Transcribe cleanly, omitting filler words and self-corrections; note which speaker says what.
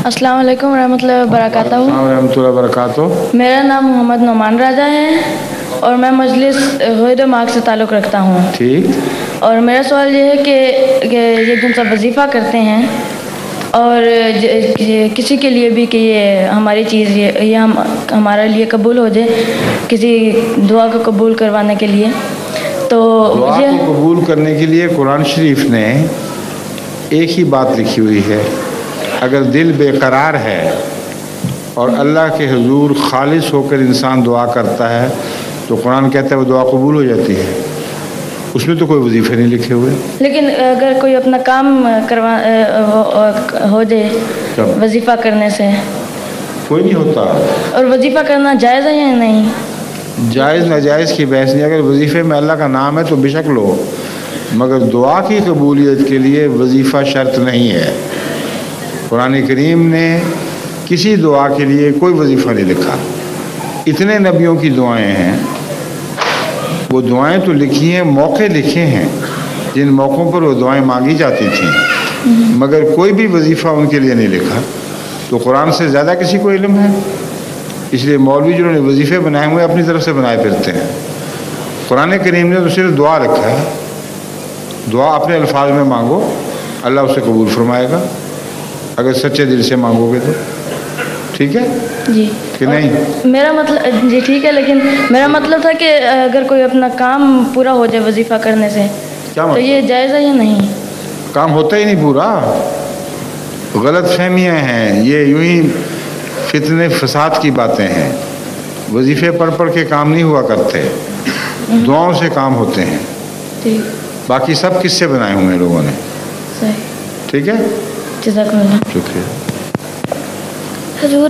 Speaker 1: السلام علیکم ورحمۃ اللہ وبرکاتہ۔
Speaker 2: السلام ورحمۃ اللہ وبرکاتہ۔
Speaker 1: میرا نام محمد نعمان راجہ ہے اور میں مجلس ہوئے مارک سے تعلق رکھتا ہوں۔
Speaker 2: ٹھیک۔ اور
Speaker 1: میرا سوال یہ ہے کہ یہ جن سب وظیفہ کرتے ہیں اور کسی کے لیے بھی کہ یہ ہماری چیز یہ ہمارے لیے قبول ہو جائے، کسی دعا کو قبول کروانے کے لیے، تو
Speaker 2: دعا کو قبول کرنے کے لیے قرآن شریف نے ایک ہی بات لکھی ہوئی ہے، اگر دل بے قرار ہے اور اللہ کے حضور خالص ہو کر انسان دعا کرتا ہے تو قرآن کہتا ہے وہ دعا قبول ہو جاتی ہے۔ اس میں تو کوئی وظیفے نہیں لکھے ہوئے۔
Speaker 1: لیکن اگر کوئی اپنا کام ہو جائے وظیفہ کرنے سے،
Speaker 2: کوئی نہیں ہوتا۔
Speaker 1: اور وظیفہ کرنا جائز ہے یا نہیں؟
Speaker 2: جائز ناجائز کی بحث نہیں، اگر وظیفے میں اللہ کا نام ہے تو بے شک لو، مگر دعا کی قبولیت کے لیے وظیفہ شرط نہیں ہے۔ قرآن کریم نے کسی دعا کے لیے کوئی وظیفہ نہیں لکھا۔ اتنے نبیوں کی دعائیں ہیں، وہ دعائیں تو لکھی ہیں، موقع لکھے ہیں جن موقعوں پر وہ دعائیں مانگی جاتی تھیں، مگر کوئی بھی وظیفہ ان کے لیے نہیں لکھا۔ تو قرآن سے زیادہ کسی کو علم ہے؟ اس لیے مولوی جنہوں نے وظیفے بنائے ہوئے اپنی طرف سے بنائے پھرتے ہیں۔ قرآن کریم نے تو صرف دعا رکھا ہے، دعا اپنے الفاظ میں مانگو، اللہ اسے قبول فرمائے گا اگر سچے دل سے مانگو گے تو۔ ٹھیک ہے
Speaker 1: جی
Speaker 2: کہ نہیں؟
Speaker 1: میرا مطلب جی ٹھیک ہے، لیکن میرا مطلب تھا کہ اگر کوئی اپنا کام پورا ہو جائے وظیفہ کرنے سے تو یہ جائز ہے یا نہیں؟
Speaker 2: کام ہوتا ہی نہیں پورا، غلط فہمیاں ہیں، یہ یوں ہی فتنے فساد کی باتیں ہیں۔ وظیفے پڑھ پڑھ کے کام نہیں ہوا کرتے، دعاؤں سے کام ہوتے ہیں۔ باقی سب کس سے بنائے ہوئے ہیں لوگوں نے۔
Speaker 1: صحیح،
Speaker 2: ٹھیک ہے،
Speaker 1: جزاک اللہ۔
Speaker 2: شکریہ۔
Speaker 1: حضور